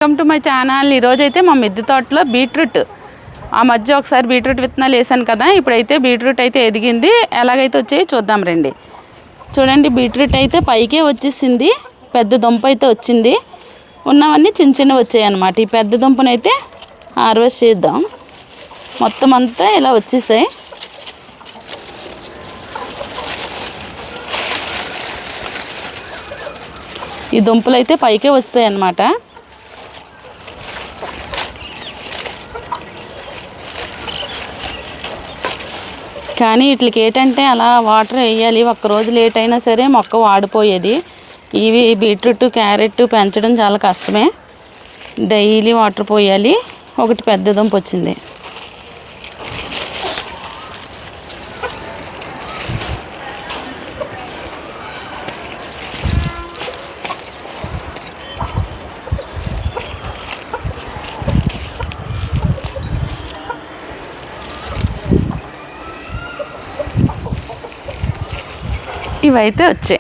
Welcome to my channel. ఈరోజైతే మా మిద్దె తోటలో బీట్రూట్ ఆ మధ్య ఒకసారి బీట్రూట్ విత్తనాలు వేసాను కదా, ఇప్పుడైతే బీట్రూట్ అయితే ఎదిగింది. ఎలాగైతే వచ్చాయి చూద్దాం రండి. చూడండి, బీట్రూట్ అయితే పైకే వచ్చేసింది, పెద్ద దుంప అయితే వచ్చింది. ఉన్నవన్నీ చిన్న చిన్నవి వచ్చాయి అన్నమాట. ఈ పెద్ద దుంపనైతే హార్వెస్ట్ చేద్దాం. మొత్తం అంతా ఇలా వచ్చేసాయి. ఈ దుంపలు అయితే పైకే వస్తాయి అన్నమాట. కానీ వీటికి ఏంటంటే అలా వాటర్ వేయాలి. ఒక్కరోజు లేట్ అయినా సరే మొక్క వాడిపోయేది. ఇవి బీట్రూట్ క్యారెట్ పెంచడం చాలా కష్టమే. డైలీ వాటర్ పోయాలి. ఒకటి పెద్ద దుంప వచ్చింది. ఇవైతే వచ్చాయి.